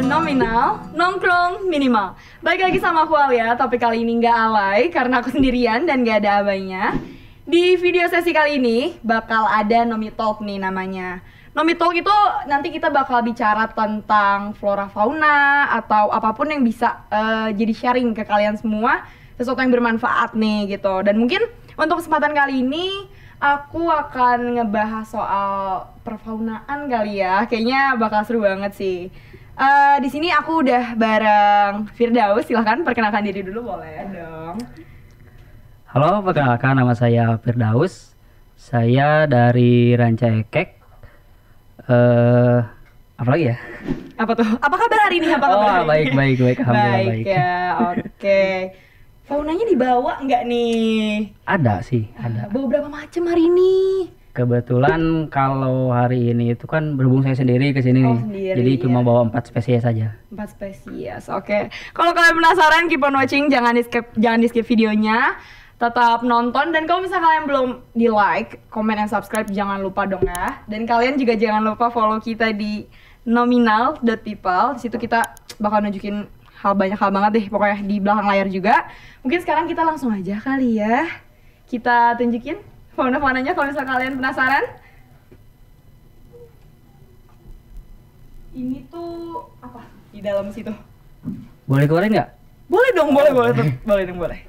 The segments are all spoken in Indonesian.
Nominal, nongkrong minimal. Baik lagi sama aku Alia, tapi kali ini nggak alay karena aku sendirian dan nggak ada abainya. Di video sesi kali ini bakal ada Nomi Talk nih namanya. Nomi Talk itu nanti kita bakal bicara tentang flora fauna atau apapun yang bisa jadi sharing ke kalian semua, sesuatu yang bermanfaat nih gitu. Dan mungkin untuk kesempatan kali ini aku akan ngebahas soal perfaunaan kali ya. Kayaknya bakal seru banget sih. Di sini aku udah bareng Firdaus. Silahkan perkenalkan diri dulu, boleh dong. Halo, perkenalkan nama saya Firdaus. Saya dari Ranca Ekek. Apa lagi ya? Apa tuh? Apa kabar hari ini? Apa kabar hari ini? Baik. Alhamdulillah Baik baik. ya, oke. Faunanya dibawa nggak nih? Ada sih, ada. Bawa berapa macam hari ini? Kebetulan kalau hari ini itu kan berhubung saya sendiri ke sini Oh, nih. sendiri, Jadi cuma ya. bawa 4 spesies saja. 4 spesies, oke. Kalau kalian penasaran, keep on watching, jangan di skip videonya. Tetap nonton, dan kalau misalnya kalian belum di like, comment, dan subscribe, jangan lupa dong ya. Dan kalian juga jangan lupa follow kita di nominal.people. Di situ kita bakal nunjukin banyak hal banget deh, pokoknya di belakang layar juga. Mungkin sekarang kita langsung aja kali ya. Kita tunjukin fauna-faunanya kalau misalnya kalian penasaran. Ini tuh apa di dalam situ? Boleh keluarin nggak? Boleh dong, boleh dong, boleh.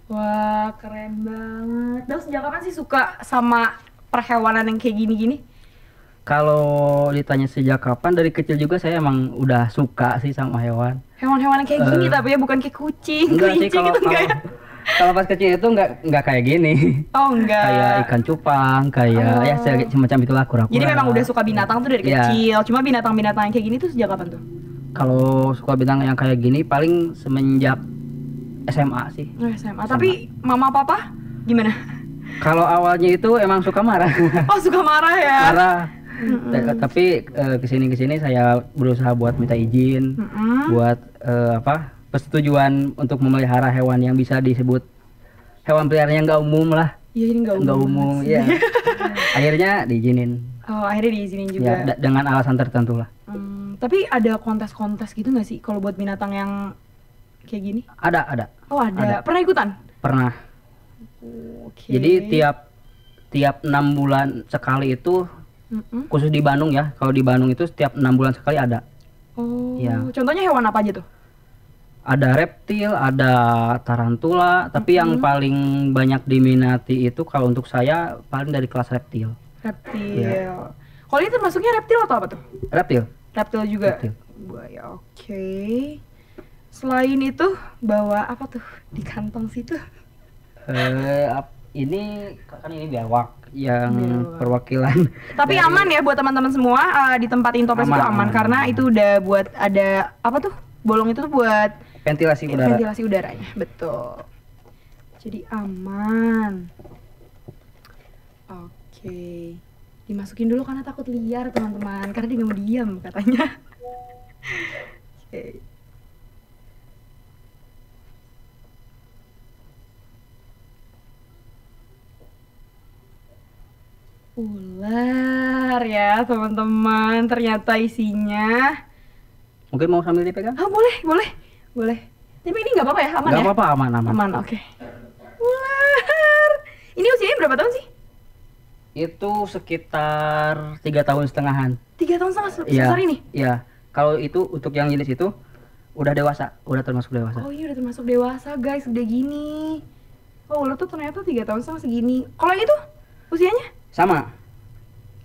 Wah, keren banget. Daus, sejak kapan sih suka sama perhewanan yang kayak gini-gini? Kalau ditanya sejak kapan, dari kecil juga saya emang udah suka sih sama hewan. Hewan-hewan yang kayak gini, tapi ya bukan kayak kucing, Enggak kelinci sih, kalau gitu enggak ya? kalau pas kecil itu enggak kayak gini. Oh, enggak. Kayak ikan cupang, kayak ya semacam itulah kura-kura. Jadi memang udah suka binatang tuh dari Iya. kecil. Cuma binatang-binatang yang kayak gini tuh sejak kapan tuh? Kalau suka bintang yang kayak gini paling semenjak SMA sih. SMA. Tapi mama papa gimana? Kalau awalnya itu emang suka marah. Oh, suka marah ya? Marah. Tapi kesini saya berusaha buat minta izin, buat persetujuan untuk memelihara hewan yang bisa disebut hewan peliharaan yang nggak umum lah. Iya, ini nggak umum. Ya. Akhirnya diizinin. Oh, akhirnya diizinin juga. Ya, dengan alasan tertentu lah. Tapi ada kontes-kontes gitu nggak sih kalau buat binatang yang kayak gini? Ada. Oh, ada. Pernah ikutan? Pernah. Oke. Jadi tiap 6 bulan sekali itu, khusus di Bandung ya. Kalau di Bandung itu setiap 6 bulan sekali ada. Oh. Ya. Contohnya hewan apa aja tuh? Ada reptil, ada tarantula, tapi yang paling banyak diminati itu kalau untuk saya paling dari kelas reptil. Reptil. Ya. Kalau ini termasuknya reptil atau apa tuh? Reptil. Reptil juga. Reptil. Buaya. Oke. Selain itu bawa apa tuh di kantong situ? Ini kan ini biawak yang Biawak. perwakilan. Tapi dari- aman ya buat teman-teman semua, di tempat Intopres itu aman karena itu udah buat ada apa tuh? Bolong itu tuh buat ventilasi udara. ventilasi udaranya. Betul. Jadi aman. Oke. Dimasukin dulu karena takut liar teman-teman, karena dia nggak mau diam katanya. Oke. Ular ya teman-teman, ternyata isinya. Mungkin mau sambil dipegang? Ah, boleh. Tapi ini nggak apa-apa ya, aman Nggak ya? apa-apa, aman. Aman, oke. Ular. Ini usianya berapa tahun sih? Itu sekitar 3,5 tahun. 3 tahun setengah Iya. sebesar ini? Iya. Kalau itu untuk yang jenis itu udah dewasa, udah termasuk dewasa. Oh, ini udah termasuk dewasa guys, udah gini. Oh, ular tuh ternyata 3 tahun setengah segini. Kalau yang itu usianya? Sama,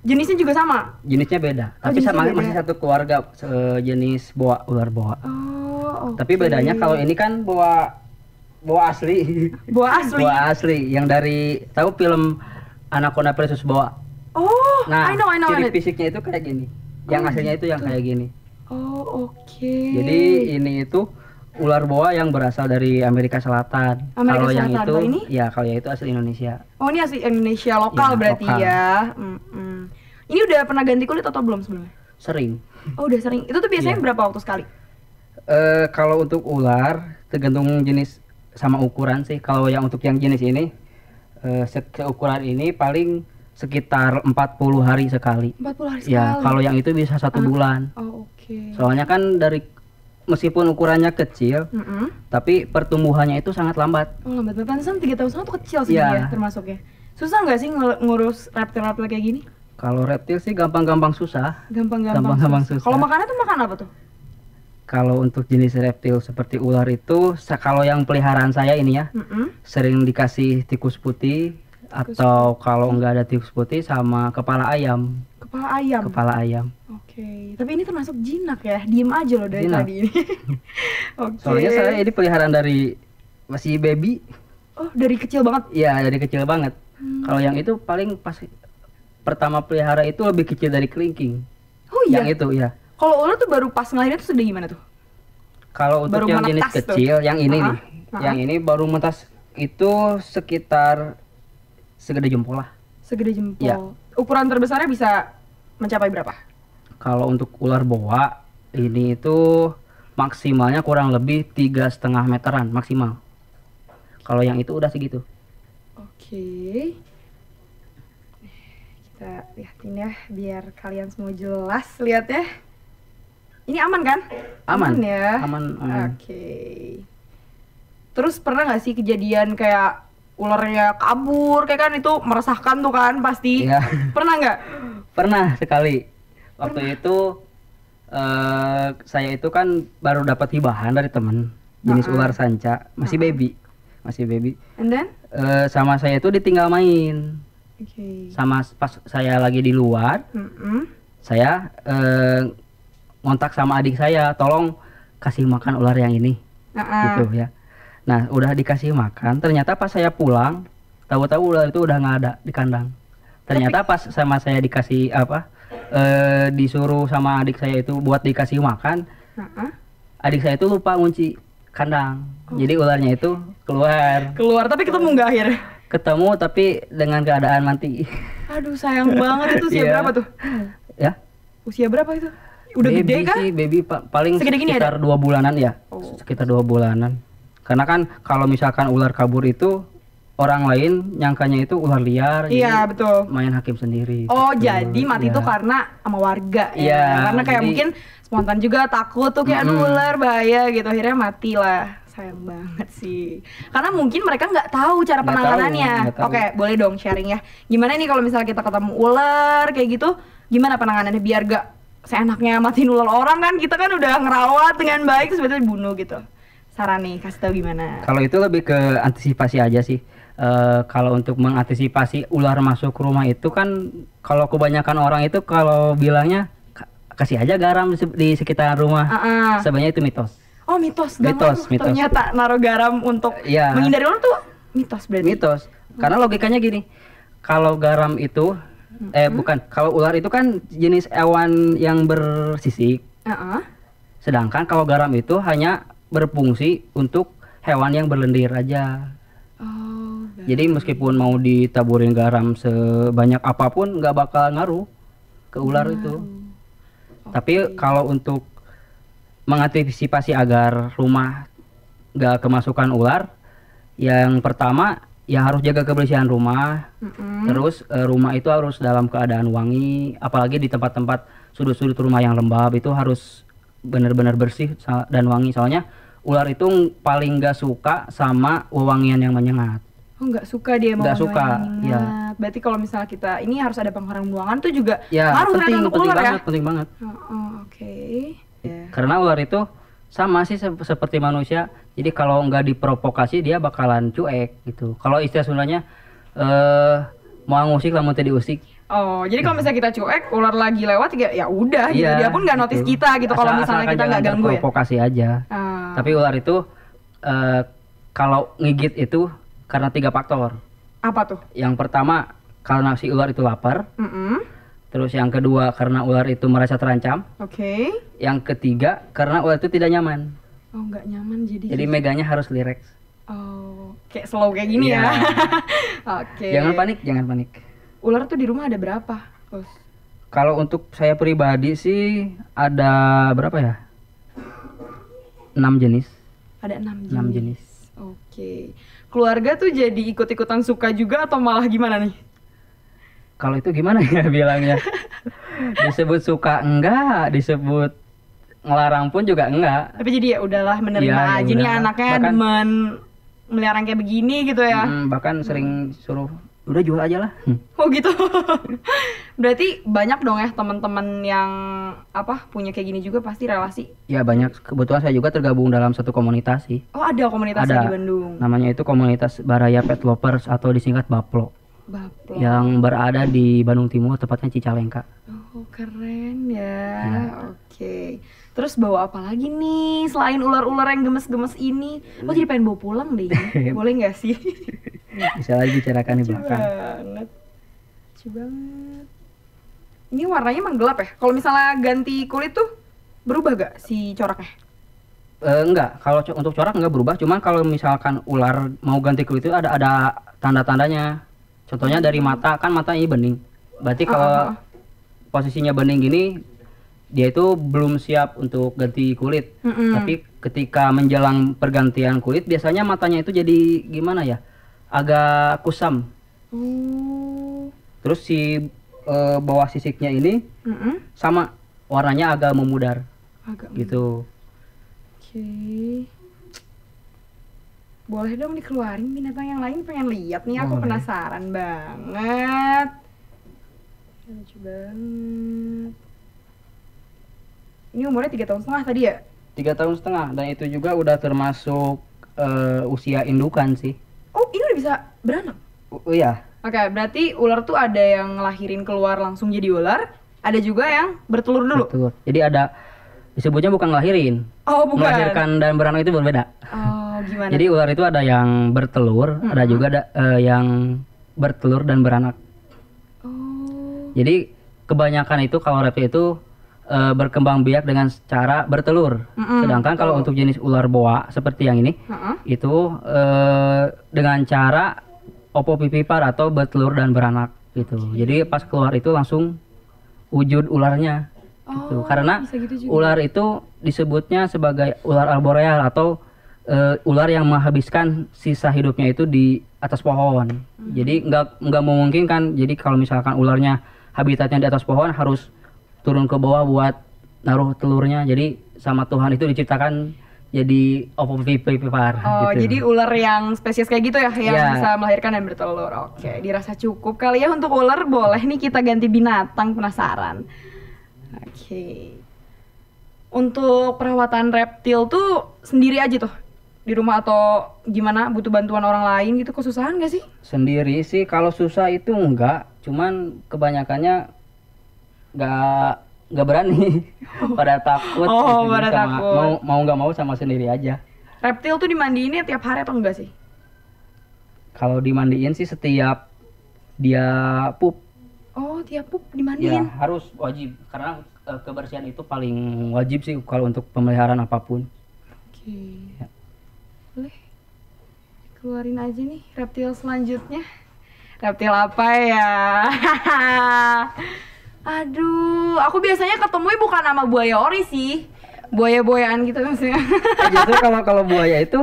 Jenisnya juga sama? jenisnya beda. Oh, Tapi jenisnya sama beda. masih satu keluarga, jenis boa, ular boa. Oh, oke. Tapi bedanya kalau ini kan boa asli. Boa asli? Boa asli yang dari tahu film Anaconda versus boa. Oh, Nah, I know ciri it. fisiknya itu kayak gini. Yang Oh, aslinya itu yang gitu. kayak gini. Oh, oke. Jadi ini itu ular boa yang berasal dari Amerika Selatan. Amerika Kalau yang Selatan. itu, Kalau ini? ya kalau yang itu asli Indonesia. Oh, ini asli Indonesia lokal Ya, berarti lokal. ya. Ini udah pernah ganti kulit atau belum sebelumnya? Sering. Oh, udah sering. Itu tuh biasanya Iya. berapa waktu sekali? Kalau untuk ular tergantung jenis sama ukuran sih. Kalau yang untuk yang jenis ini seukuran ini paling sekitar 40 hari sekali. 40 hari Ya, sekali. kalau yang itu bisa 1 bulan. Oh, oke. Soalnya kan meskipun ukurannya kecil, tapi pertumbuhannya itu sangat lambat. Oh, lambat banget. Pantesan 3 tahun setengah tuh kecil sih Iya. dia termasuknya. Susah nggak sih ngurus reptil-reptil kayak gini? Kalau reptil sih gampang-gampang susah. Gampang-gampang susah. Kalau makannya tuh makan apa tuh? Kalau untuk jenis reptil seperti ular itu, kalau yang peliharaan saya ini ya, sering dikasih tikus putih, atau kalau nggak ada tikus putih sama kepala ayam. Kepala ayam. Kepala ayam. Oke, tapi ini termasuk jinak ya? Diem aja loh dari Jinak. tadi ini. Oke. Soalnya saya ini peliharaan dari masih baby. Oh, dari kecil banget? Iya, dari kecil banget. Kalau yang itu paling pas pertama pelihara itu lebih kecil dari kelingking. Oh iya? Yang itu ya. Kalau ular tuh baru pas ngelahirin tuh sudah gimana tuh? Kalau untuk Baru yang jenis menetas tuh? kecil, yang ini nih, Ha-ha. yang ini baru menetas itu sekitar segede jempol lah. Segede jempol. Iya. Ukuran terbesarnya bisa mencapai berapa? Kalau untuk ular boa ini itu maksimalnya kurang lebih 3,5 meteran maksimal. Kalau yang itu udah segitu. Oke. Kita lihatin ya biar kalian semua jelas lihat ya. Ini aman kan? Aman. ya. Aman. Oke. Terus pernah nggak sih kejadian kayak ularnya kabur kayak kan itu meresahkan tuh kan pasti. Iya. Pernah nggak? Pernah sekali. Waktu itu saya itu kan baru dapat hibahan dari temen jenis ular sanca, masih baby. And then? Sama saya itu ditinggal main. Oke. Sama pas saya lagi di luar, saya ngontak sama adik saya, tolong kasih makan ular yang ini, gitu ya. Nah, udah dikasih makan, ternyata pas saya pulang, tahu-tahu ular itu udah nggak ada di kandang. Ternyata pas sama saya dikasih disuruh sama adik saya itu buat dikasih makan, adik saya itu lupa ngunci kandang, jadi ularnya itu keluar, Tapi ketemu nggak akhirnya? ketemu tapi dengan keadaan mati. Aduh sayang banget. Itu usia Iya. berapa tuh? Ya, Usia berapa itu? Udah baby gede kah? sih, baby paling Segede gini sekitar 2 bulanan ya. Oh. Sekitar 2 bulanan. Karena kan kalau misalkan ular kabur itu orang lain nyangkanya itu ular liar, Iya, jadi betul. main hakim sendiri. Oh, gitu. jadi mati Iya. itu karena sama warga ya. Iya, Karena kayak jadi- mungkin spontan juga takut tuh kayak aduh ular bahaya gitu. Akhirnya mati lah. Sayang banget sih. Karena mungkin mereka nggak tahu cara Nggak penanganannya. tahu, nggak tahu. Oke, boleh dong sharing ya. Gimana nih kalau misalnya kita ketemu ular kayak gitu, gimana penanganannya biar gak seenaknya matiin ular orang kan? Kita kan udah ngerawat dengan baik terus tiba-tiba dibunuh gitu. Saran nih, kasih tahu gimana. Kalau itu lebih ke antisipasi aja sih. Kalau untuk mengantisipasi ular masuk ke rumah itu kan, kalau kebanyakan orang itu kalau bilangnya kasih aja garam di sekitar rumah. Sebenarnya itu mitos. Oh, mitos. Gak Mitos, ngaruh. mitos. Ternyata naruh garam untuk Iya. menghindari ular tuh mitos berarti. Mitos. Karena logikanya gini, kalau garam itu bukan, kalau ular itu kan jenis hewan yang bersisik. Sedangkan kalau garam itu hanya berfungsi untuk hewan yang berlendir aja. Oh, Jadi meskipun mau ditaburin garam sebanyak apapun nggak bakal ngaruh ke ular itu. Tapi kalau untuk mengantisipasi agar rumah nggak kemasukan ular, yang pertama ya harus jaga kebersihan rumah. Terus rumah itu harus dalam keadaan wangi, apalagi di tempat-tempat sudut-sudut rumah yang lembab itu harus benar-benar bersih dan wangi. Soalnya ular itu paling nggak suka sama wewangian yang menyengat. Oh, nggak suka dia mau Nggak suka, ya. Berarti kalau misalnya kita ini harus ada penghalang buangan tuh juga Ya, ngaruh ternyata untuk ular ya. penting banget. Oke. Ya. Karena ular itu sama sih seperti manusia. Jadi kalau nggak diprovokasi dia bakalan cuek gitu. Kalau istilah Sundanya mau ngusik lah mau diusik. Oh, jadi kalau misalnya kita cuek, ular lagi lewat ya udah gitu. Iya, Dia pun nggak notice gitu. kita gitu kalau misalnya Asalkan kita jangan nggak ganggu ya. terprovokasi aja. Tapi ular itu kalau ngigit itu karena 3 faktor. Apa tuh? Yang pertama karena si ular itu lapar. Terus yang kedua karena ular itu merasa terancam. Oke. Yang ketiga karena ular itu tidak nyaman. Oh, nggak nyaman jadi. Jadi meganya harus rileks. Oh, kayak slow kayak gini Iya. ya. Oke. Jangan panik, jangan panik. Ular tuh di rumah ada berapa, Bos? Kalau untuk saya pribadi sih ada berapa ya? 6 jenis. Ada 6 6 jenis. jenis. Oke. Keluarga tuh jadi ikut-ikutan suka juga atau malah gimana nih? Kalau itu gimana ya bilangnya? Disebut suka enggak, disebut ngelarang pun juga enggak. Tapi jadi ya udahlah menerima Ya, aja ya nih udah. anaknya Bahkan- demen melihara yang kayak begini gitu ya. Bahkan sering suruh udah jual aja lah. Oh gitu. Berarti banyak dong ya teman-teman yang punya kayak gini juga pasti relasi. Ya banyak, kebetulan saya juga tergabung dalam satu komunitas sih. Oh ada komunitasnya di Bandung. Namanya itu komunitas Baraya Pet Lovers atau disingkat Baplo. Baplok. Yang berada di Bandung Timur, tepatnya Cicalengka. Oh keren ya. Oke. Terus bawa apa lagi nih selain ular-ular yang gemes-gemes ini? Oh jadi pengen bawa pulang deh. Boleh nggak sih? Bisa lagi bicarakan di Lucu belakang. banget. Lucu banget. Ini warnanya emang gelap ya? Kalau misalnya ganti kulit tuh berubah gak si coraknya? Enggak, kalau untuk corak enggak berubah, cuman kalau misalkan ular mau ganti kulit itu ada tanda-tandanya. Contohnya dari mata, kan mata ini bening. Berarti kalau posisinya bening gini, dia itu belum siap untuk ganti kulit. Tapi ketika menjelang pergantian kulit, biasanya matanya itu jadi gimana ya? Agak kusam. Terus si bawah sisiknya ini sama warnanya agak memudar. Gitu. Oke. Boleh dong dikeluarin binatang yang lain, pengen lihat nih, aku Boleh. penasaran banget. Lucu banget. Ini umurnya 3,5 tahun tadi ya? 3,5 tahun, dan itu juga udah termasuk usia indukan sih. Oh ini udah bisa beranak? Iya. Oke, berarti ular tuh ada yang ngelahirin keluar langsung jadi ular, ada juga yang bertelur dulu. Betul. Jadi ada, disebutnya bukan ngelahirin. Oh bukan. Melahirkan dan beranak itu berbeda. Oh gimana? Jadi ular itu ada yang bertelur, ada juga yang bertelur dan beranak. Oh. Jadi kebanyakan itu kalau reptil itu berkembang biak dengan cara bertelur. Sedangkan kalau untuk jenis ular boa seperti yang ini, itu dengan cara opopipipar atau bertelur dan beranak gitu. Jadi pas keluar itu langsung wujud ularnya. Gitu. Karena bisa gitu juga. ular itu disebutnya sebagai ular arboreal atau ular yang menghabiskan sisa hidupnya itu di atas pohon. Jadi nggak memungkinkan. Jadi kalau misalkan ularnya habitatnya di atas pohon, harus turun ke bawah buat naruh telurnya. Jadi sama Tuhan itu diciptakan jadi opopipipar. Oh, gitu. jadi ular yang spesies kayak gitu ya, yang Ya. bisa melahirkan dan bertelur. Oke, dirasa cukup kali ya untuk ular. Boleh nih kita ganti binatang, penasaran. Oke. Untuk perawatan reptil tuh sendiri aja tuh di rumah atau gimana? Butuh bantuan orang lain gitu? Kesusahan gak sih? Sendiri sih kalau susah itu enggak, cuman kebanyakannya nggak berani. Pada takut Oh, gitu. pada Sama- takut. mau nggak mau sama sendiri aja. Reptil tuh dimandiinnya tiap hari atau enggak sih? Kalau dimandiin sih setiap dia pup, Oh, tiap pup ya dimandiin. harus wajib, karena kebersihan itu paling wajib sih kalau untuk pemeliharaan apapun. Oke. Ya. Boleh. Keluarin aja nih reptil selanjutnya. Reptil apa ya? Aduh, aku biasanya ketemunya bukan sama buaya ori sih. Buaya-buayaan gitu maksudnya. Justru kalau buaya itu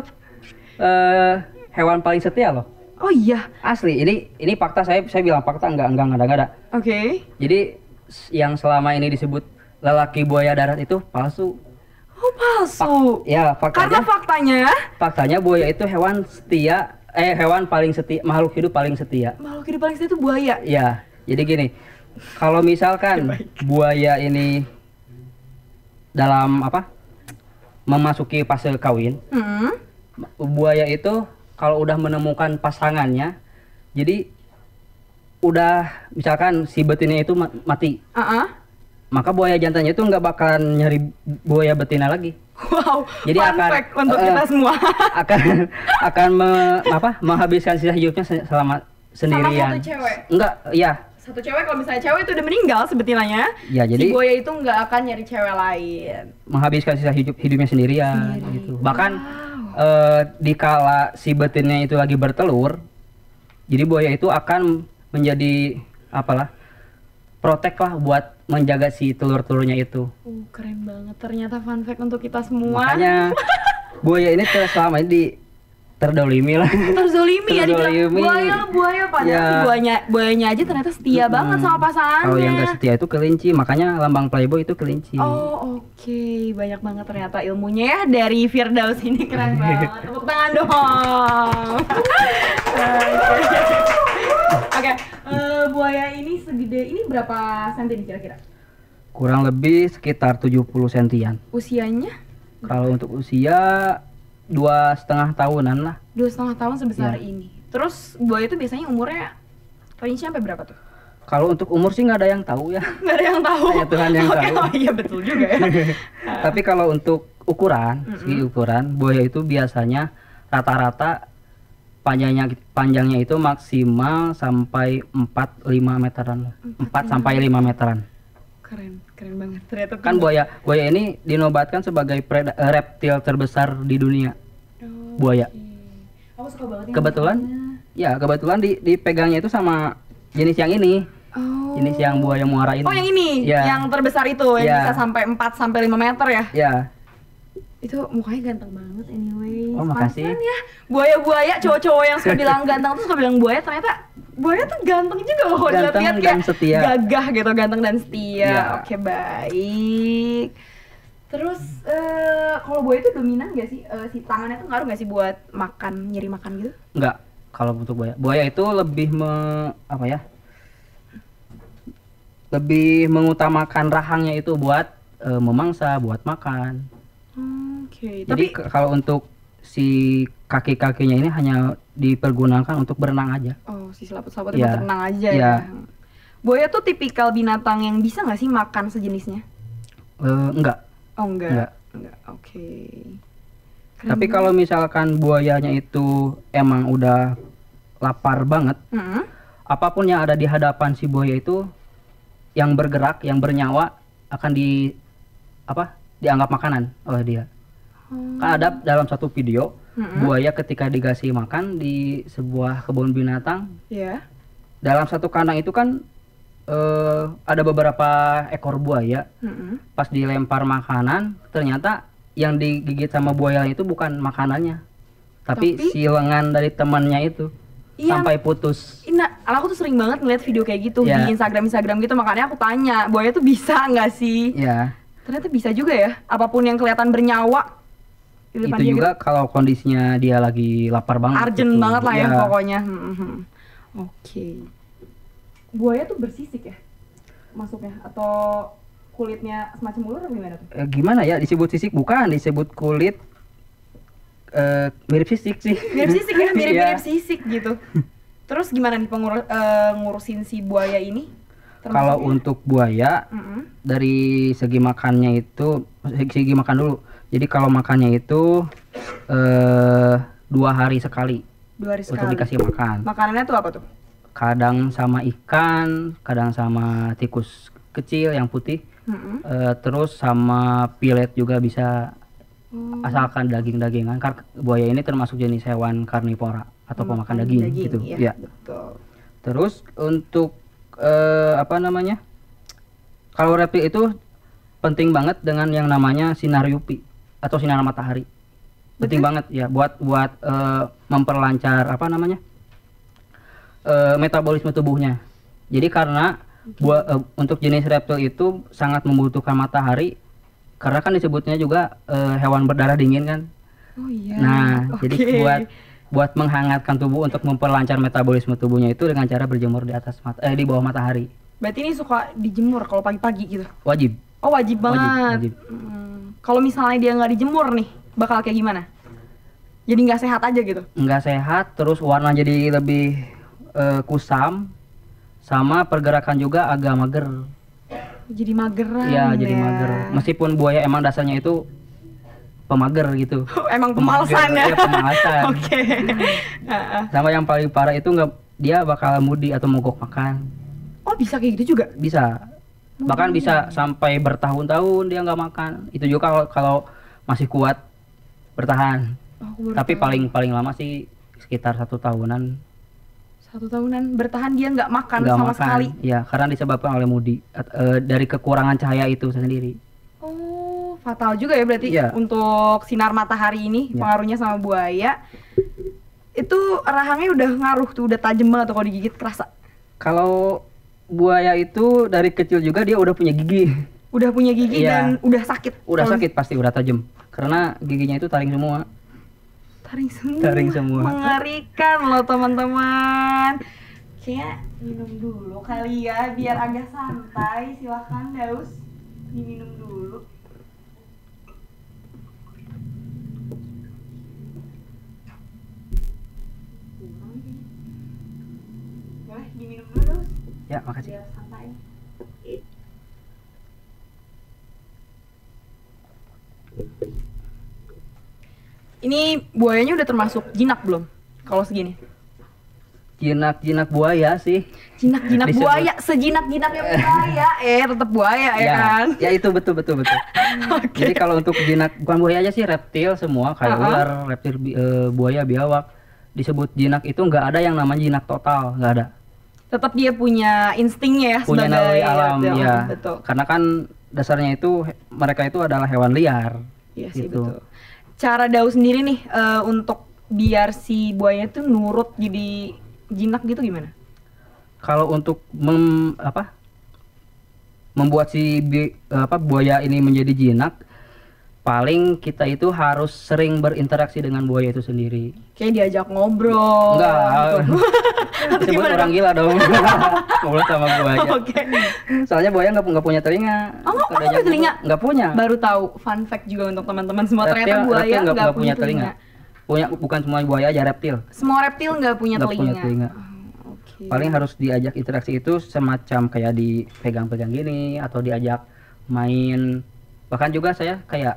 hewan paling setia loh. Oh iya. Asli, ini fakta, saya bilang fakta, enggak ada. Oke. Jadi yang selama ini disebut lelaki buaya darat itu palsu. Oh, palsu. Ya, Karena faktanya buaya itu hewan setia, hewan paling setia, makhluk hidup paling setia. makhluk hidup paling setia itu buaya. Ya, jadi gini, kalau misalkan buaya ini dalam memasuki fase kawin, buaya itu kalau udah menemukan pasangannya, jadi udah misalkan si betinanya itu mati, maka buaya jantannya itu nggak bakalan nyari buaya betina lagi. Wow. Jadi fun akan fact untuk kita semua. akan menghabiskan sisa hidupnya selama sendirian. satu cewek? Enggak, ya. Satu cewek, kalau misalnya cewek itu udah meninggal sebetinanya, Ya, jadi si buaya itu nggak akan nyari cewek lain. menghabiskan sisa hidupnya sendirian gitu. Bahkan dikala si betinnya itu lagi bertelur, jadi buaya itu akan menjadi protek lah buat menjaga si telur-telurnya itu. Keren banget. Ternyata fun fact untuk kita semua. Makanya buaya ini selama ini terdolimi lah. Terzolimi ya, dibilang buaya padahal si buayanya aja ternyata setia banget sama pasangannya. Kalau yang gak setia itu kelinci, makanya lambang Playboy itu kelinci. Oke. Banyak banget ternyata ilmunya ya dari Firdaus ini, keren banget. Tepuk tangan dong. Oke, buaya ini segede ini berapa senti nih kira-kira? Kurang lebih sekitar 70 sentian. Usianya? Kalau untuk usia 2,5 tahunan lah. 2,5 tahun sebesar ini. Terus buaya itu biasanya umurnya range sampai berapa tuh? Kalau untuk umur sih nggak ada yang tahu ya. Nggak ada yang tahu. Hanya Tuhan yang tahu. Oh iya betul juga ya. Tapi kalau untuk ukuran, segi ukuran buaya itu biasanya rata-rata panjangnya itu maksimal sampai 4-5 meteran. 4 sampai 5 meteran. Keren banget ternyata. Kan buaya ini dinobatkan sebagai reptil terbesar di dunia. Buaya. Aku suka banget. Kebetulan dipegangnya itu sama jenis yang ini. Jenis yang buaya muara ini. Oh, yang ini, yang terbesar itu, yang bisa sampai 4 sampai 5 meter ya? Iya. Itu mukanya ganteng banget anyway. Oh, makasih. Ya. Buaya-buaya, cowok-cowok yang suka bilang ganteng tuh suka bilang buaya, ternyata buaya tuh ganteng juga loh kalau dilihat kayak setia. Gagah gitu, ganteng dan setia. Ya. Oke, baik. Terus kalau buaya itu dominan gak sih? Si tangannya tuh ngaruh gak sih buat makan, nyari makan gitu? Enggak. Kalau untuk buaya. Buaya itu lebih lebih mengutamakan rahangnya itu buat memangsa, buat makan. Oke. Jadi kalau untuk si kaki-kakinya ini hanya dipergunakan untuk berenang aja. Oh, si selaput-selaputnya buat berenang aja ya. Ya. Buaya tuh tipikal binatang yang bisa nggak sih makan sejenisnya? Enggak. Oh, enggak. Oke. Tapi kalau misalkan buayanya itu emang udah lapar banget, apapun yang ada di hadapan si buaya itu yang bergerak, yang bernyawa akan dianggap makanan oleh dia. Kan ada dalam satu video buaya ketika dikasih makan di sebuah kebun binatang. Dalam satu kandang itu kan ada beberapa ekor buaya. Pas dilempar makanan, ternyata yang digigit sama buaya itu bukan makanannya, tapi si lengan dari temannya itu. Sampai putus. Nah, aku tuh sering banget ngeliat video kayak gitu di Instagram gitu, makanya aku tanya, buaya tuh bisa nggak sih? Iya. Ternyata bisa juga ya, apapun yang kelihatan bernyawa. Itu juga gitu. Kalau kondisinya dia lagi lapar banget. Urgent banget lah ya pokoknya. Oke. Buaya tuh bersisik ya masuknya, atau kulitnya semacam ular atau gimana tuh? Gimana ya, disebut sisik bukan, disebut kulit. Mirip sisik sih. Mirip sisik ya, mirip sisik gitu. Terus gimana nih ngurusin si buaya ini? Kalau untuk buaya, dari segi makannya itu, segi makan dulu. Jadi kalau makannya itu 2 hari sekali. 2 hari sekali. Untuk dikasih makan. Makanannya tuh apa tuh? Kadang sama ikan, kadang sama tikus kecil yang putih. Terus sama pilet juga bisa. Asalkan daging-dagingan. Buaya ini termasuk jenis hewan karnivora atau pemakan daging gitu. Iya. Betul. Terus untuk kalau reptil itu penting banget dengan yang namanya sinar UV atau sinar matahari. Penting banget ya buat memperlancar metabolisme tubuhnya. Jadi karena untuk jenis reptil itu sangat membutuhkan matahari. Karena kan disebutnya juga hewan berdarah dingin kan. Oh iya. Nah, jadi buat menghangatkan tubuh untuk memperlancar metabolisme tubuhnya itu dengan cara berjemur di bawah matahari. Berarti ini suka dijemur kalau pagi-pagi gitu? Wajib. Oh, wajib banget. Wajib. Kalau misalnya dia nggak dijemur nih, bakal kayak gimana? Jadi nggak sehat aja gitu? Nggak sehat, terus warna jadi lebih kusam, sama pergerakan juga agak mager. Jadi mageran. Iya, jadi mager. Meskipun buaya emang dasarnya itu pemager gitu. Emang pemalasan ya? Iya, pemalasan. Oke. Sama yang paling parah itu dia bakal mudi atau mogok makan. Oh, bisa kayak gitu juga? Bisa. Bahkan bisa sampai bertahun-tahun dia nggak makan. Itu juga kalau masih kuat bertahan. Tapi paling lama sih sekitar 1 tahunan. 1 tahunan bertahan dia nggak makan Nggak sama makan. sekali. Ya, karena disebabkan oleh MUDI dari kekurangan cahaya itu sendiri. Oh, fatal juga ya berarti Iya. untuk sinar matahari ini Iya. pengaruhnya sama buaya. Itu rahangnya udah ngaruh tuh, udah tajem banget tuh kalau digigit kerasa. Kalau buaya itu dari kecil juga dia udah punya gigi. Udah punya gigi Iya. dan udah sakit. Udah Kalau sakit pasti, udah tajam. Karena giginya itu taring semua. taring semua. Taring semua. Mengerikan loh teman-teman. Kayaknya minum dulu kali ya biar agak santai. Silahkan Daus diminum dulu. Boleh diminum dulu Daus Ya, makasih. biar santai. Ini buayanya udah termasuk jinak belum? Kalau segini. Jinak-jinak buaya sih. Jinak-jinak Disebut- buaya, sejinak-jinaknya buaya, tetap buaya ya kan? Ya itu betul. Oke. Jadi kalau untuk jinak, bukan buaya aja sih, reptil semua kayak ular, reptil, buaya, biawak. Disebut jinak itu nggak ada yang namanya jinak total, nggak ada. Tetap dia punya instingnya ya Punya sebagai naluri alam reptil. ya. Betul. Karena kan dasarnya itu mereka itu adalah hewan liar. Iya sih Gitu. betul. Cara Daus sendiri nih untuk biar si buaya itu nurut jadi jinak gitu gimana? Kalau untuk membuat si buaya ini menjadi jinak, paling kita itu harus sering berinteraksi dengan buaya itu sendiri. Kayak diajak ngobrol. Enggak, gitu. disebut Gimana orang dong? gila dong. Ngobrol sama buaya. Oke. Soalnya buaya nggak punya telinga. Oh, nggak Kalau punya diajak telinga? ngobrol, nggak punya. Baru tahu fun fact juga untuk teman-teman semua, ternyata buaya reptil nggak punya telinga. Bukan semua buaya aja, reptil. Semua reptil nggak punya Nggak punya telinga. telinga. Oh, oke. Paling harus diajak interaksi itu semacam kayak dipegang-pegang gini atau diajak main. Bahkan juga saya kayak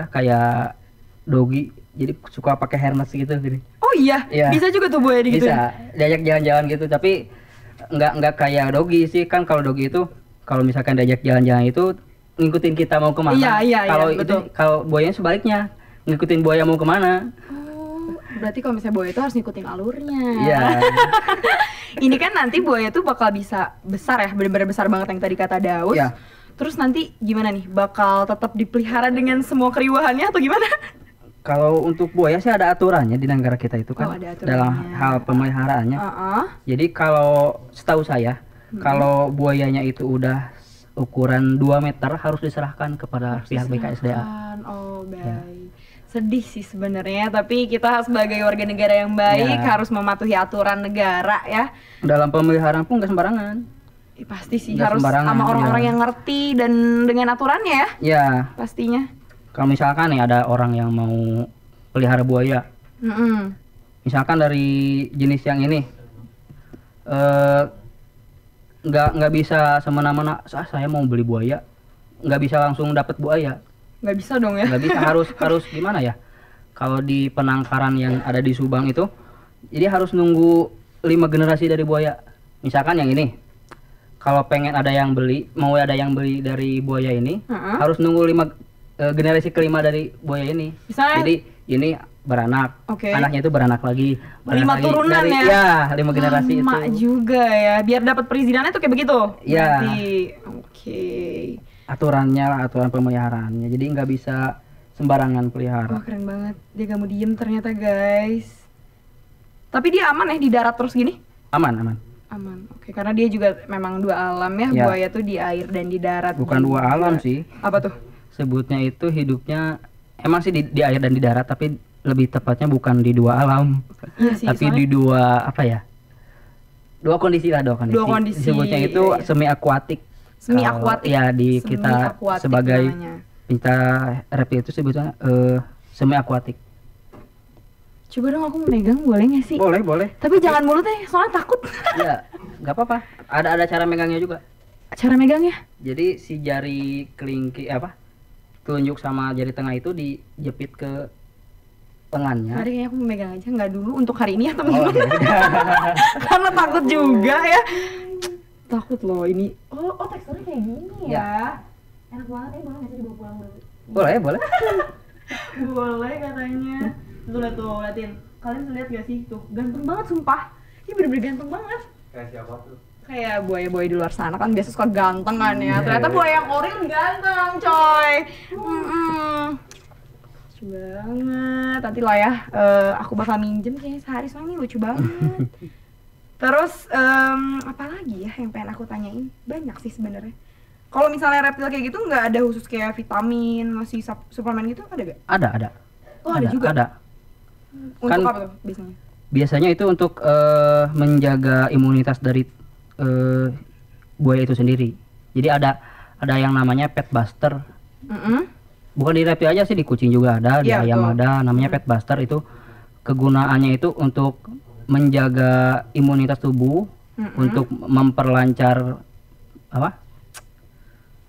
kayak doggy, jadi suka pakai harness gitu gini. Oh iya, Iya. bisa juga tuh buaya gitu. Bisa diajak jalan-jalan gitu, tapi nggak kayak doggy sih. Kan kalau doggy itu kalau misalkan diajak jalan-jalan itu ngikutin kita mau kemana. Iya, Kalau itu betul. kalau buayanya sebaliknya, ngikutin buaya mau kemana. Oh, berarti kalau misalnya buaya itu harus ngikutin alurnya. Iya. Ini kan nanti buaya tuh bakal bisa besar ya, benar-benar besar banget yang tadi kata Daus. Iya. Terus nanti gimana nih? Bakal tetap dipelihara dengan semua keriuhannya atau gimana? Kalau untuk buaya sih ada aturannya di negara kita itu Oh, kan, ada aturannya. dalam hal pemeliharaannya. Jadi kalau setahu saya, kalau buayanya itu udah ukuran 2 meter harus diserahkan kepada pihak BKSDA. Diserahkan. Oh, baik. Sedih sih sebenarnya, tapi kita sebagai warga negara yang baik Ya. harus mematuhi aturan negara ya. Dalam pemeliharaan pun nggak sembarangan. Pasti sih Nggak harus sembarangan, sama orang-orang ya. yang ngerti dan dengan aturannya ya, Ya, pastinya. kalau misalkan nih ada orang yang mau pelihara buaya, Mm-mm. misalkan dari jenis yang ini, nggak bisa semena-mena, saya mau beli buaya, nggak bisa langsung dapat buaya. Nggak bisa dong ya. Nggak bisa, harus gimana ya, kalau di penangkaran yang ada di Subang itu, jadi harus nunggu 5 generasi dari buaya. Misalkan yang ini, kalau pengen ada yang beli, mau ada yang beli dari buaya ini, harus nunggu 5 generasi kelima dari buaya ini. Misalnya- Jadi ini beranak, Oke. anaknya itu beranak lagi, 5 turunan dari, ya? 5 generasi itu. Lama juga ya, biar dapat perizinannya tuh kayak begitu. Iya. Berarti, oke. Aturannya lah, aturan pemeliharaannya, jadi nggak bisa sembarangan pelihara. Wah, keren banget. Dia gak mau diem ternyata, guys. Tapi dia aman ya di darat terus gini? Aman. Aman. Oke, karena dia juga memang 2 alam ya. Ya. Buaya tuh di air dan di darat. Bukan 2 alam juga. sih, Apa tuh? sebutnya itu hidupnya emang sih di air dan di darat, tapi lebih tepatnya bukan di 2 alam, Iya sih, tapi di 2 2 kondisi lah, 2 kondisi. Dua kondisi, Sebutnya itu iya. semi akuatik. Semi akuatik. Ya di kita Semi-akuatik sebagai namanya. kita reptil itu sebutnya semi akuatik. Coba dong aku megang, boleh gak sih? Boleh. Tapi jangan mulutnya, soalnya takut. Ya, nggak apa-apa. Ada cara megangnya juga. Cara megangnya? Jadi si jari kelingking telunjuk sama jari tengah itu dijepit ke lengannya. Tadi kayaknya aku megang aja, nggak dulu untuk hari ini ya Oh, teman-teman. ya udah. Karena takut juga ya. Takut loh ini. Oh teksturnya kayak gini ya. Enak banget ya, boleh nggak sih dibawa pulang dulu? Boleh. Boleh katanya. Tuh lihat tuh, liatin. Kalian bisa lihat gak sih tuh? Ganteng banget sumpah. Ini bener-bener ganteng banget. Kayak siapa tuh? Kayak buaya-buaya di luar sana kan biasa suka ganteng kan ya. Ternyata buaya yang ori lebih ganteng, coy. Lucu banget. Nanti lah ya, aku bakal minjem kayaknya sehari soalnya ini lucu banget. Terus apa lagi ya yang pengen aku tanyain? Banyak sih sebenarnya. Kalau misalnya reptil kayak gitu nggak ada khusus kayak vitamin, masih suplemen gitu ada gak? Ada. Oh ada juga? Ada. Untuk Kan apa tuh biasanya? biasanya itu untuk menjaga imunitas dari buaya itu sendiri. Jadi ada yang namanya pet buster. Bukan di reptil aja sih, di kucing juga ada, di ayam ada, namanya pet buster. Itu kegunaannya itu untuk menjaga imunitas tubuh, untuk memperlancar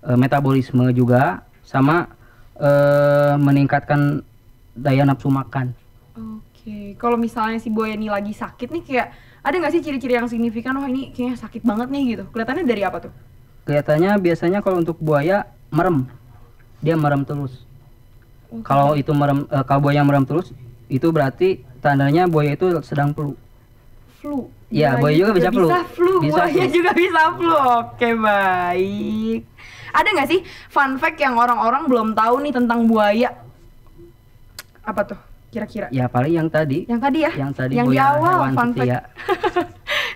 metabolisme juga, sama meningkatkan daya nafsu makan. Oke, kalau misalnya si buaya ini lagi sakit nih, kayak ada nggak sih ciri-ciri yang signifikan? Oh ini kayaknya sakit banget nih gitu. Kelihatannya dari apa tuh? Kelihatannya biasanya kalau untuk buaya merem, dia merem terus. Kalau itu merem, kalau buaya merem terus, itu berarti tandanya buaya itu sedang flu. Flu? Ya, buaya juga bisa flu. Buaya juga bisa flu. Oke, baik. Ada nggak sih fun fact yang orang-orang belum tahu nih tentang buaya? Apa tuh kira-kira? Ya paling yang tadi. Yang tadi ya? Yang tadi yang di buaya awal hewan fun setia. fact.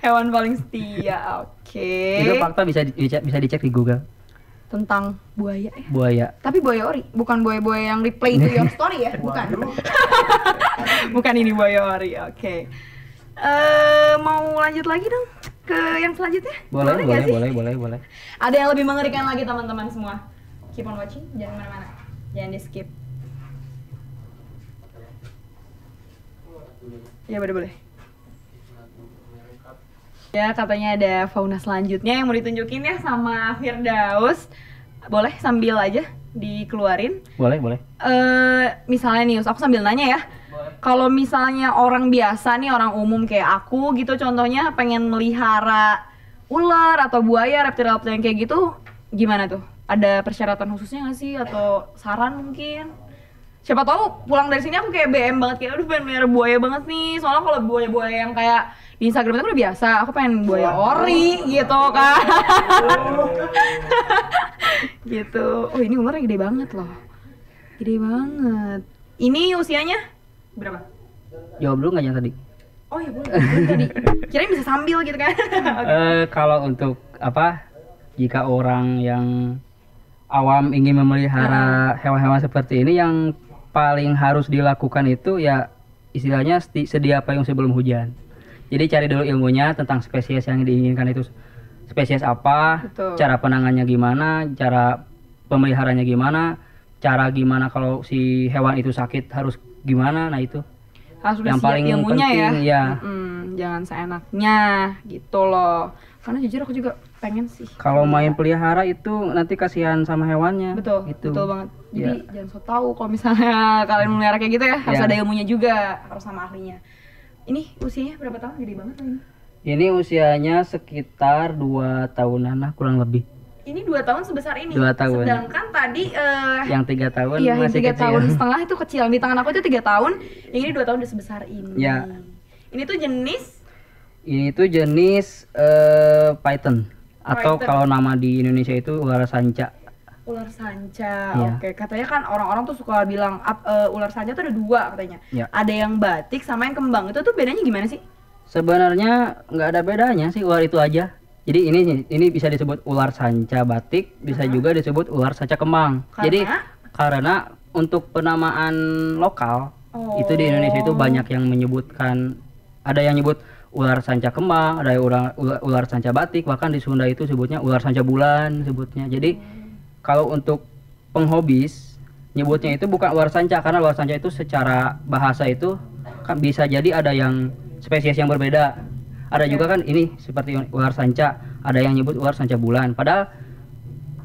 Hewan paling setia. Oke. Itu fakta bisa dicek di Google. Tentang buaya ya? Buaya. Tapi buaya ori, bukan buaya-buaya yang replay to your story ya? Bukan. Bukan ini buaya ori. Oke. Mau lanjut lagi dong ke yang selanjutnya? Boleh. Ada yang lebih mengerikan lagi teman-teman semua. Keep on watching, jangan kemana-mana, jangan di skip. Ya boleh. Ya katanya ada fauna selanjutnya yang mau ditunjukin ya sama Firdaus. Boleh sambil aja dikeluarin. Boleh. Misalnya nih, aku sambil nanya ya. Kalau misalnya orang biasa nih, orang umum kayak aku gitu, contohnya pengen melihara ular atau buaya, reptil-reptil yang kayak gitu, gimana tuh? Ada persyaratan khususnya nggak sih? Atau saran mungkin? Siapa tahu pulang dari sini aku kayak BM banget, kayak aduh pengen melihara buaya banget nih. Soalnya kalau buaya-buaya yang kayak di Instagram itu udah biasa, aku pengen buaya ori gitu kan. Gitu. Oh ini ularnya gede banget loh. Gede banget. Ini usianya berapa? Jawab dulu nggak yang tadi? Oh ya boleh tadi. Kirain bisa sambil gitu kan. Kalau untuk jika orang yang awam ingin memelihara hewan-hewan seperti ini, yang paling harus dilakukan itu ya istilahnya sedia payung sebelum hujan. Jadi cari dulu ilmunya tentang spesies yang diinginkan itu spesies apa, cara penanganannya gimana, cara pemeliharanya gimana, cara gimana kalau si hewan itu sakit harus gimana. Nah itu harus yang paling ilmunya penting ya. Jangan seenaknya gitu loh. Karena jujur aku juga pengen sih. Kalau main pelihara itu nanti kasihan sama hewannya. Betul, gitu. Betul banget. Jadi jangan so tahu kalau misalnya kalian melihara kayak gitu ya, harus ada ilmunya juga, harus sama ahlinya. Ini usianya berapa tahun? Gede banget loh ini. Ini usianya sekitar 2 tahunan lah kurang lebih. Ini 2 tahun sebesar ini. 2 tahun. Sedangkan tadi yang 3 tahun iya, masih yang 3 kecil. tahun setengah itu kecil. Di tangan aku itu 3 tahun, yang ini 2 tahun udah sebesar ini. Ya. Ini tuh jenis python. Atau kalau nama di Indonesia itu ular sanca. Ular sanca, iya. Oke. Katanya kan orang-orang tuh suka bilang ular sanca tuh ada 2 katanya. Ya. Ada yang batik sama yang kembang. Itu tuh bedanya gimana sih? Sebenarnya nggak ada bedanya sih, ular itu aja. Jadi ini bisa disebut ular sanca batik, bisa juga disebut ular sanca kembang. Jadi karena untuk penamaan lokal itu di Indonesia itu banyak yang menyebutkan, ada yang nyebut ular sanca kembang, ada ular sanca batik, bahkan di Sunda itu sebutnya ular sanca bulan sebutnya. Jadi kalau untuk penghobis nyebutnya itu bukan ular sanca, karena ular sanca itu secara bahasa itu kan bisa jadi ada yang spesies yang berbeda. Ada juga kan ini seperti ular sanca, ada yang nyebut ular sanca bulan. Padahal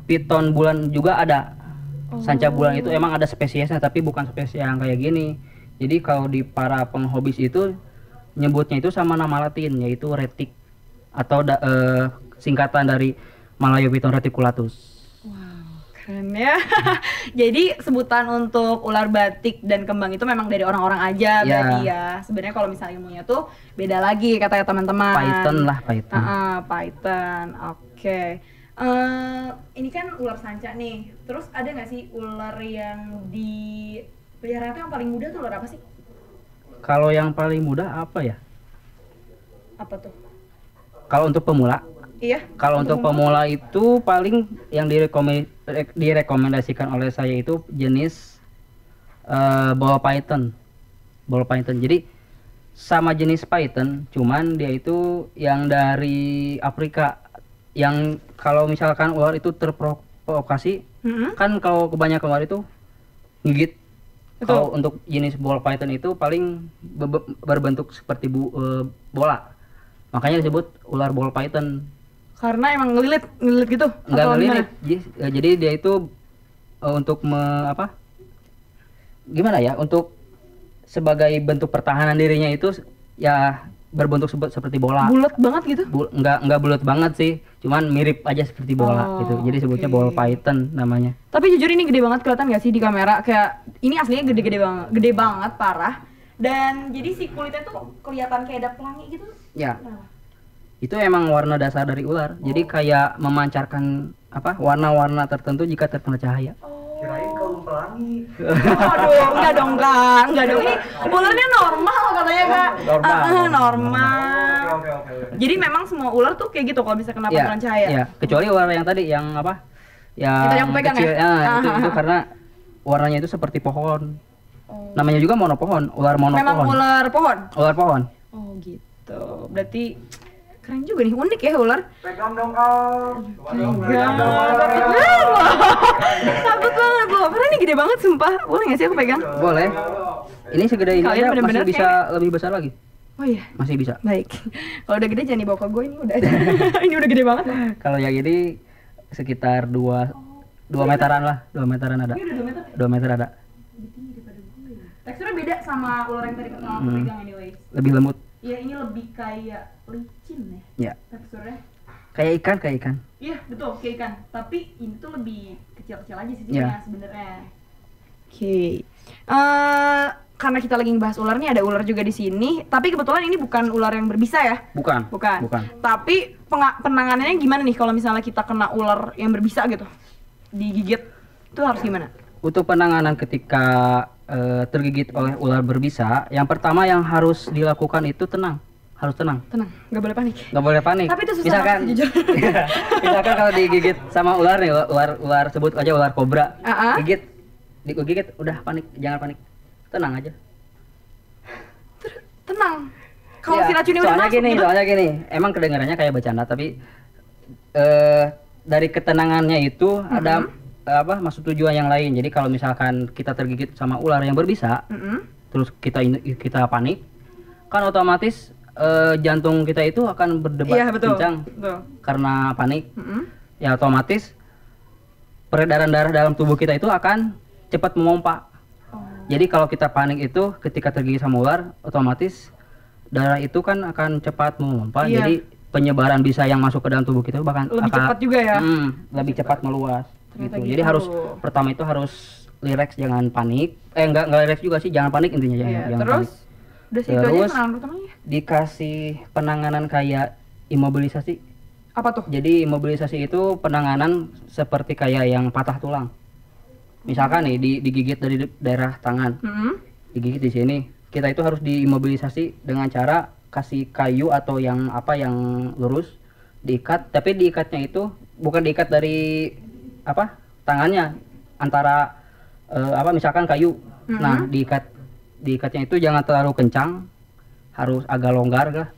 piton bulan juga ada. Sanca bulan itu emang ada spesiesnya, tapi bukan spesies yang kayak gini. Jadi kalau di para penghobis itu nyebutnya itu sama nama latin, yaitu retic atau singkatan dari Malayopiton reticulatus. Wow, Keren ya. Jadi sebutan untuk ular batik dan kembang itu memang dari orang-orang aja berarti ya. Sebenarnya kalau misalnya ilmunya tuh beda lagi katanya teman-teman. Python lah, Python. Python. Oke. Ini kan ular sanca nih. Terus ada nggak sih ular yang dipelihara itu yang paling mudah tuh ular apa sih? Kalau yang paling mudah apa ya? Apa tuh? Kalau untuk pemula? Iya. Kalau untuk pemula itu paling yang direkomendasikan oleh saya itu jenis ball python. Ball python. Jadi sama jenis python, cuman dia itu yang dari Afrika. Yang kalau misalkan ular itu terprovokasi, kan kalau kebanyakan ular itu gigit. Kalau untuk jenis ball python itu paling berbentuk seperti bola. Makanya disebut ular ball python. Karena emang ngelilit gitu? Enggak ngelilit. Jadi dia itu untuk gimana ya? Untuk sebagai bentuk pertahanan dirinya itu ya berbentuk seperti bola. Bulat banget gitu? Enggak bulat banget sih. Cuman mirip aja seperti bola gitu. Jadi sebutnya ball python namanya. Tapi jujur ini gede banget, kelihatan nggak sih di kamera? Kayak ini aslinya gede banget parah. Dan jadi si kulitnya tuh kelihatan kayak ada pelangi gitu. Ya. Itu emang warna dasar dari ular. Jadi kayak memancarkan warna-warna tertentu jika terkena cahaya. Kirain kalung pelangi. Aduh, enggak dong Kak. Enggak dong. Ini ularnya normal katanya Kak. Normal. Oke. Jadi memang semua ular tuh kayak gitu kalau bisa kena pantulan cahaya. Iya, kecuali ular yang tadi yang yang pegang kecil, ya? itu karena warnanya itu seperti pohon. Namanya juga monopohon, ular monopohon. Memang ular pohon? Ular pohon. Oh gitu. Berarti keren juga nih, unik ya ular. Pegang dong Kak. Takut banget loh, karena ini gede banget sumpah. Boleh nggak sih aku pegang? Boleh. Ini segede ini Kalian aja bener-bener masih bisa lebih besar lagi. Oh iya? Masih bisa. Baik. Kalau udah gede jangan dibawa ke gue, ini udah ini udah gede banget. Kalau yang ini sekitar 2 meteran lah, 2 meteran ada. Ini udah 2 meter? 2 meter ada. Lebih tinggi daripada gue. Teksturnya beda sama ular yang tadi aku pegang anyway. Lebih lembut. Iya, ini lebih kayak licin ya. Ya. Teksturnya. Kayak ikan. Iya, betul, kayak ikan. Tapi ini tuh lebih kecil-kecil aja sih sebenarnya. Oke. Karena kita lagi ngebahas ular nih, ada ular juga di sini. Tapi kebetulan ini bukan ular yang berbisa ya? Bukan. Tapi penanganannya gimana nih kalau misalnya kita kena ular yang berbisa gitu? Digigit, itu harus gimana? Untuk penanganan ketika tergigit oleh ular berbisa, yang pertama yang harus dilakukan itu tenang. Harus tenang. Tenang, nggak boleh panik. Nggak boleh panik. Tapi itu susah banget, jujur. Misalkan kalau digigit sama ular nih, ular sebut aja ular kobra. Digigit, udah panik, jangan panik. Tenang aja. Tenang. Kalau si racunnya udah masuk gitu. Soalnya gini, emang kedengarannya kayak bercanda, tapi dari ketenangannya itu ada maksud tujuan yang lain. Jadi kalau misalkan kita tergigit sama ular yang berbisa, terus kita panik, kan otomatis jantung kita itu akan berdebar kencang karena panik. Ya otomatis peredaran darah dalam tubuh kita itu akan cepat memompa. Jadi kalau kita panik itu ketika tergigit sama ular, otomatis darah itu kan akan cepat memompa. Jadi penyebaran bisa yang masuk ke dalam tubuh kita bahkan lebih cepat juga ya. Lebih cepat meluas. Gitu. Jadi pertama itu harus rileks, jangan panik. Enggak rileks juga sih, jangan panik intinya jangan terus panik. Udah sih itu aja penanganan pertamanya. Dikasih penanganan kayak imobilisasi. Apa tuh? Jadi imobilisasi itu penanganan seperti kayak yang patah tulang. Misalkan nih digigit dari daerah tangan. Digigit di sini, kita itu harus diimobilisasi dengan cara kasih kayu atau yang lurus, diikat, tapi diikatnya itu bukan diikat dari tangannya antara misalkan kayu. Nah, diikatnya itu jangan terlalu kencang, harus agak longgar lah.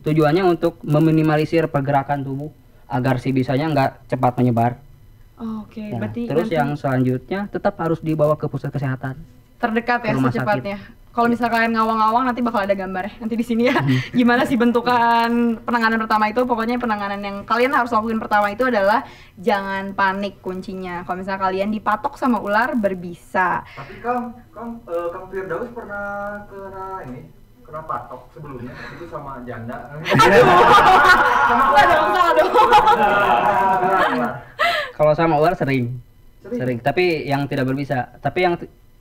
Tujuannya untuk meminimalisir pergerakan tubuh agar si bisanya nggak cepat menyebar. Oke, Ya, berarti terus yang selanjutnya tetap harus dibawa ke pusat kesehatan terdekat ya secepatnya. Kalau misal kalian ngawang-ngawang nanti bakal ada gambar nanti di sini ya. Gimana sih bentukan penanganan pertama itu? Pokoknya penanganan yang kalian harus lakuin pertama itu adalah jangan panik kuncinya. Kalau misal kalian dipatok sama ular berbisa. Tapi Kang Firdaus pernah kena patok sebelumnya itu sama janda. Enggak dong, salah dong. Kalau sama ular sering Sering, tapi yang tidak berbisa. Tapi yang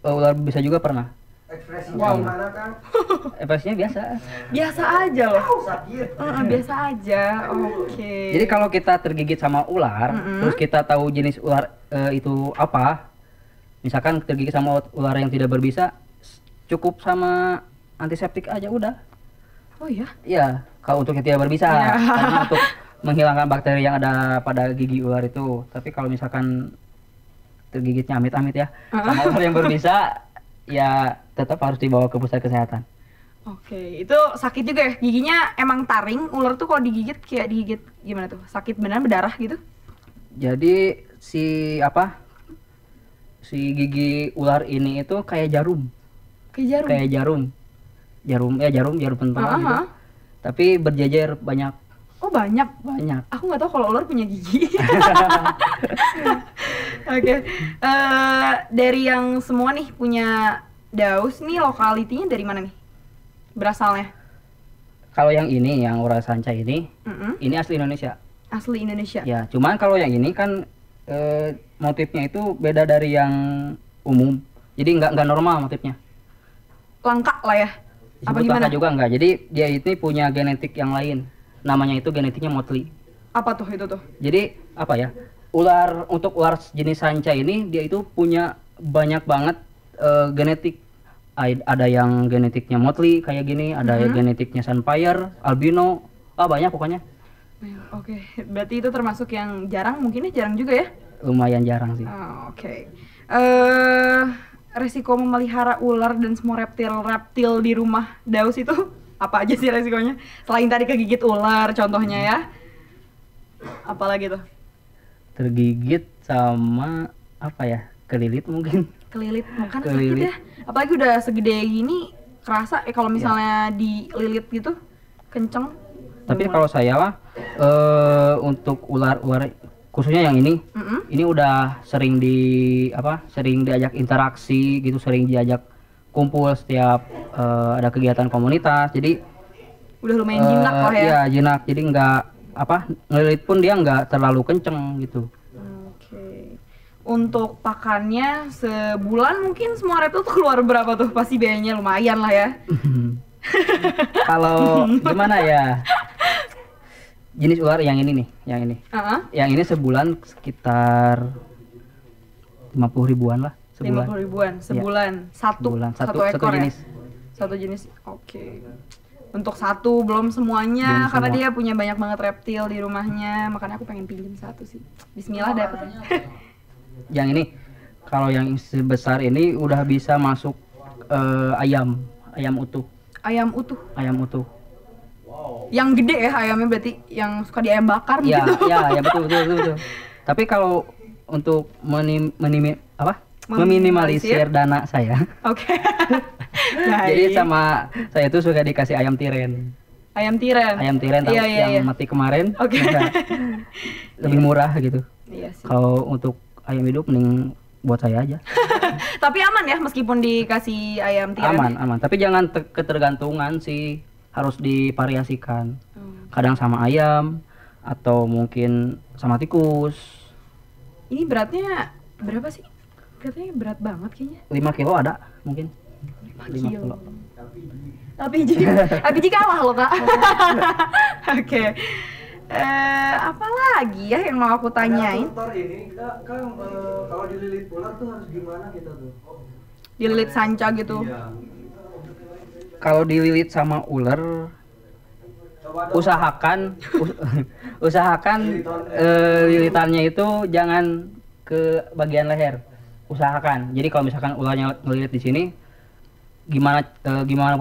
ular berbisa juga pernah. Ekspresinya gimana kan? Ekspresinya biasa. Biasa aja loh. Sakit. Biasa aja. Oke. Jadi kalau kita tergigit sama ular, terus kita tahu jenis ular itu apa, misalkan tergigit sama ular yang tidak berbisa, cukup sama antiseptik aja udah. Oh iya? Iya, kalau untuk yang tidak berbisa, karena untuk menghilangkan bakteri yang ada pada gigi ular itu. Tapi kalau misalkan tergigitnya amit-amit ya, sama ular yang berbisa, ya tetap harus dibawa ke pusat kesehatan. Oke, itu sakit juga ya? Giginya emang taring, ular tuh kalau digigit kayak digigit gimana tuh? Sakit beneran berdarah gitu? Jadi si gigi ular ini itu kayak jarum. Kayak jarum? Kayak jarum pentol gitu. Tapi berjejer banyak. Oh banyak? Banyak. Aku nggak tahu kalau ular punya gigi. Oke, dari yang semua nih punya daus nih, lokalitinya dari mana nih berasalnya? Kalau yang ini, yang ular sanca ini asli Indonesia. Asli Indonesia? Ya, cuman kalau yang ini kan motifnya itu beda dari yang umum. Jadi nggak normal motifnya. Langka lah ya? Apa Disebut gimana? langka juga nggak. Jadi dia ini punya genetik yang lain. Namanya itu genetiknya motley. Apa tuh itu tuh? Jadi apa ya? Untuk ular jenis sanca ini dia itu punya banyak banget genetik. Ada yang genetiknya motley kayak gini, ada yang genetiknya sunfire, albino, banyak pokoknya. Oke, berarti itu termasuk yang jarang, mungkin ya jarang juga ya? Lumayan jarang sih. Oke. Resiko memelihara ular dan semua reptil di rumah daus itu apa aja sih resikonya? Selain tadi kegigit ular contohnya ya. Apalagi tuh? Tergigit sama apa ya? Kelilit mungkin. Kelilit, makan sakit ya. Apalagi udah segede gini kerasa kalau misalnya dililit gitu kenceng. Tapi kalau saya lah untuk ular khususnya yang ini udah sering diajak interaksi gitu, sering diajak kumpul setiap ada kegiatan komunitas. Jadi udah lumayan jinak lah ya. Iya, jinak. Jadi ngelilit pun dia nggak terlalu kenceng gitu. Oke. Untuk pakannya sebulan mungkin semua reptil tuh keluar berapa tuh? Pasti biayanya lumayan lah ya. Kalau gimana ya? Jenis ular yang ini nih, yang ini. Yang ini sebulan sekitar 50 ribuan lah sebulan. 50 ribuan sebulan. Ya. Satu ekor jenis. Ya? Satu jenis. Oke. Untuk satu belum semuanya, karena dia punya banyak banget reptil di rumahnya, makanya aku pengen pinjam satu sih. Bismillah dapet. Yang ini, kalau yang sebesar ini udah bisa masuk ayam utuh. Ayam utuh. Ayam utuh. Yang gede ya ayamnya, berarti yang suka di ayam bakar gitu. Ya betul. Tapi kalau untuk meminimalisir dana saya. Oke. Jadi sama saya itu suka dikasih ayam tiren. Ayam tiren. Ayam tiren tahu yang mati kemarin. Oke. Lebih murah gitu. Iya sih. Kalau untuk ayam hidup mending buat saya aja. Tapi aman ya meskipun dikasih ayam tiren. Aman. Tapi jangan ketergantungan sih. Harus divariasikan. Kadang sama ayam atau mungkin sama tikus. Ini beratnya berapa sih? Beratnya berat banget kayaknya. 5 kilo ada mungkin. 5 kilo. Tapi jika kalah loh Kak. Oke. Apa lagi ya yang mau aku tanyain? Dokter ini Kak, kalau dililit ular tuh harus gimana kita tuh? Dililit sanca gitu. Iya. Kalau dililit sama ular, usahakan lilitannya itu jangan ke bagian leher. Usahakan. Jadi kalau misalkan ularnya ngelilit di sini, gimana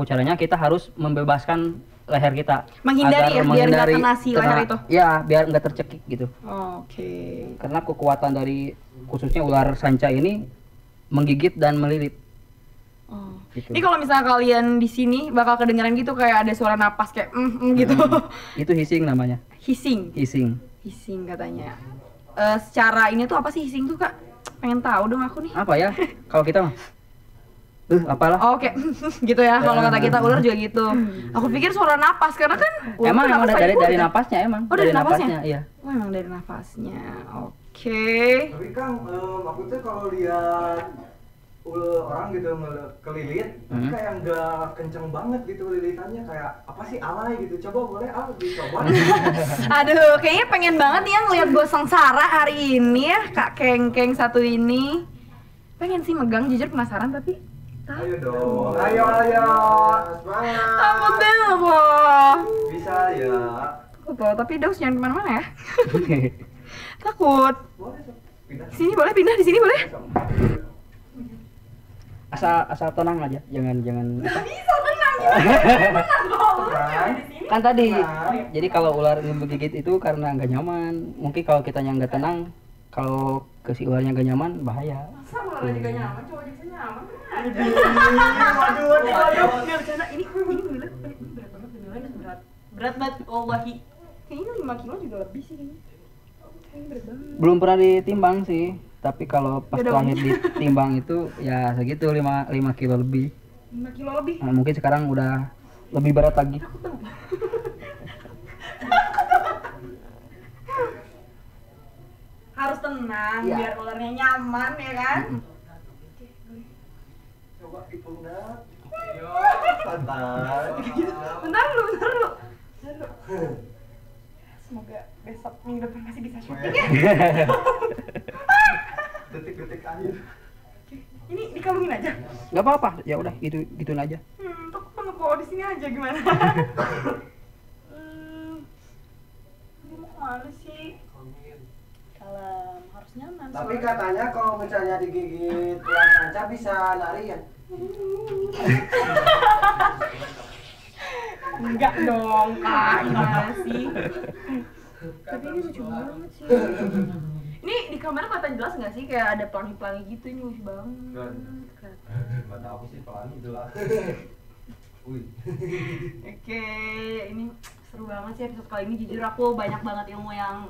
caranya kita harus membebaskan leher kita. Menghindari ya, biar nggak kena si leher itu. Ya, biar nggak tercekik gitu. Oke. Karena kekuatan dari khususnya ular sanca ini menggigit dan melilit. Gitu. Ini kalau misalnya kalian di sini bakal kedengeran gitu kayak ada suara napas kayak gitu. Itu hissing namanya. Hissing katanya. Secara ini tuh apa sih hissing tuh Kak? Pengen tahu dong aku nih. Apa ya? Kalau kita mah apalah. Oke. Gitu ya. Kalau kata kita ular juga gitu. Aku pikir suara napas karena kan emang dari napasnya emang. Oh, dari napasnya? Iya. Oh, emang dari napasnya. Oke. Oke. Tapi Kang, aku tuh kalau lihat orang gitu kelilit, tapi kayak nggak kenceng banget gitu lilitannya, kayak apa sih, alay gitu. Coba boleh dicoba? Aduh, kayaknya pengen banget ya ngeliat gue sengsara hari ini ya, Kak Kengkeng satu ini. Pengen sih megang, jujur penasaran tapi Ayo dong, ayo, semangat. takut deh loh. Bisa ya. Takut loh, tapi Daus jangan kemana-mana ya. Takut. Boleh Sob. Pindah. Di sini boleh, pindah di sini boleh. Asal tenang aja, jangan Gak bisa tenang gimana? Tenang dong. Di sini. kan tadi. Jadi kalau ular ini menggigit itu karena nggak nyaman. Mungkin kalau kitanya nggak tenang, kalau ke si ularnya nggak nyaman, bahaya. Masa ularnya juga nyaman, coba aja bisa nyaman. Waduh, Nggak bercanda, ini beneran berat banget, berat banget, wallahi. Kayaknya 5 kilo juga lebih sih kayaknya. Kayaknya berat banget. Belum pernah ditimbang sih, tapi kalau pas Beda terakhir umurnya. ditimbang itu ya segitu 5 kilo lebih. 5 kilo lebih. Nah, mungkin sekarang udah lebih berat lagi. Harus tenang, Iya. biar ularnya nyaman ya kan. coba di pundak. Ayo, santai. Bentar lu. Semoga besok minggu depan masih bisa syuting ya. Detik-detik akhir. Ini dikalungin aja. Nggak apa-apa, ya udah gituin aja. Takut banget kalau di sini aja gimana? Ini mau kemana sih? Kalem, harus nyaman. Tapi soalnya. katanya kalau misalnya digigit ular sanca bisa lari ya? Enggak dong kak, gimana sih? Tapi ini lucu banget sih. Ini di kamera kelihatan jelas nggak sih, kayak ada pelangi-pelangi gitu, ini lucu banget. Nggak tahu sih pelangi itu lah. Wih. Oke, ini seru banget sih episode kali ini. Jujur aku banyak banget ilmu yang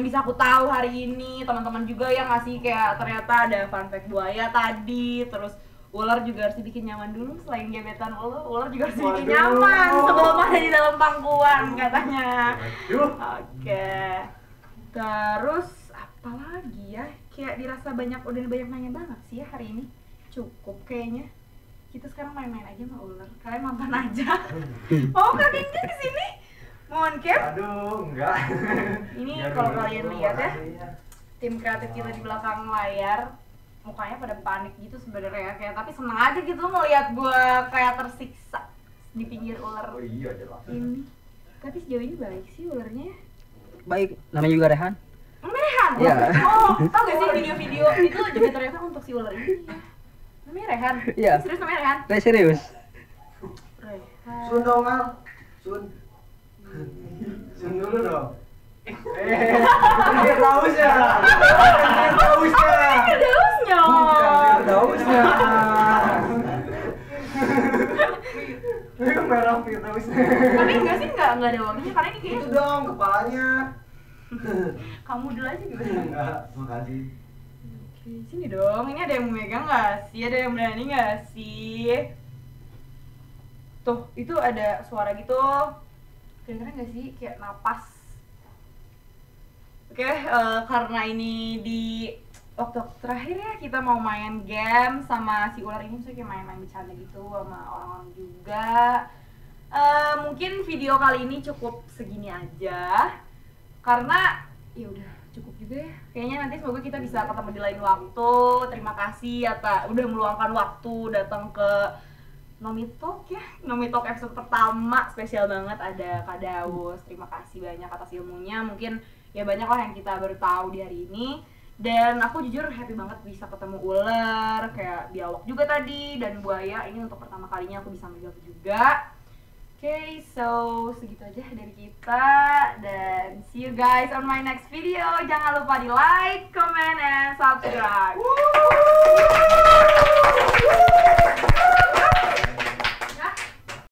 bisa aku tahu hari ini. Teman-teman juga yang ngasih kayak ternyata ada fun fact buaya tadi, terus ular juga harus dibikin nyaman dulu. Selain gebetan ular juga harus dibikin Waduh. nyaman sebelum ada di dalam pangkuan katanya. Yuh. Oke. Terus apa lagi ya? Kayak dirasa udah banyak nanya banget sih ya hari ini. Cukup kayaknya. Kita sekarang main-main aja sama ular. Kalian nonton aja. Mau Kak Kengkeng di sini? Mohon Cap. Aduh, enggak. Ini Biar kalau dulu kalian dulu lihat ya, warnanya. tim kreatif kita di belakang layar mukanya pada panik gitu sebenarnya, kayak tapi seneng aja gitu ngelihat gua kayak tersiksa di pinggir ular Oh iya jelas. ini. Tapi sejauh ini baik sih ularnya. Baik, namanya juga Rehan. Namanya Rehan? Iya. Oh, tau gak sih video-video itu juga ternyata untuk si ular ini ya? Namanya Rehan? Iya. Serius namanya Rehan? Serius. Rehan. Sun dong Al, Sun. Sun dulu dong. Firdausnya. Firdausnya. Dausnya. Firdausnya. Itu merah Firdausnya. Tapi enggak sih, enggak ada wanginya karena ini Itu kayaknya dong kepalanya. kamu dulu aja gimana? Enggak, makasih. Oke, sini dong. Ini ada yang mau megang nggak sih? Ada yang berani nggak sih? Tuh, itu ada suara gitu. Kedengeran nggak sih? Kayak napas. Oke, karena ini di waktu terakhir ya kita mau main game sama si ular ini, misalnya kayak main-main bercanda gitu sama orang-orang juga. Mungkin video kali ini cukup segini aja. Karena ya udah cukup juga ya. Kayaknya nanti semoga kita bisa ketemu di lain waktu. Terima kasih udah meluangkan waktu datang ke Nomi Talk ya. Nomi Talk episode pertama spesial banget, ada Kak Daus. Terima kasih banyak atas ilmunya. Mungkin ya banyak lah yang kita baru tahu di hari ini. Dan aku jujur happy banget bisa ketemu ular, kayak biawak juga tadi, dan buaya. Ini untuk pertama kalinya aku bisa megang juga. Oke, so segitu aja dari kita, dan see you guys on my next video. Jangan lupa di like, comment, and subscribe.